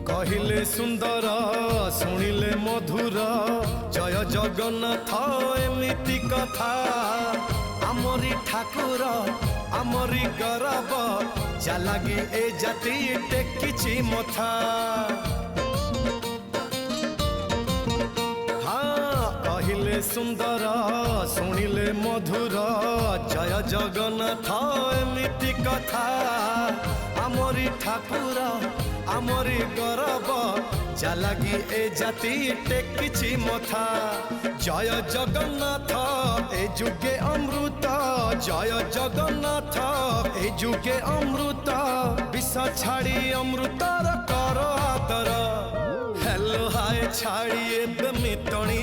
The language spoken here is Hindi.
कहिले सुंदर शुणिले मधुर जय जगन्नाथ एमिति कथा आमरी ठाकुर आमरी गौरव जालागी ए जाति टेकिछि मथा। हाँ कहिले सुंदर शुणिले मधुर जय जगन्नाथ एमिति कथा आमरी ठाकुर आमरी गौरव जालागी ए जाति टेकिछि मथा। जय जगन्नाथ ए जुगे अमृत जय जगन्नाथ ए जुगे अमृत विष छाड़ी अमृतर कर आदर हेलो हाय छाड़ी एबे मितणी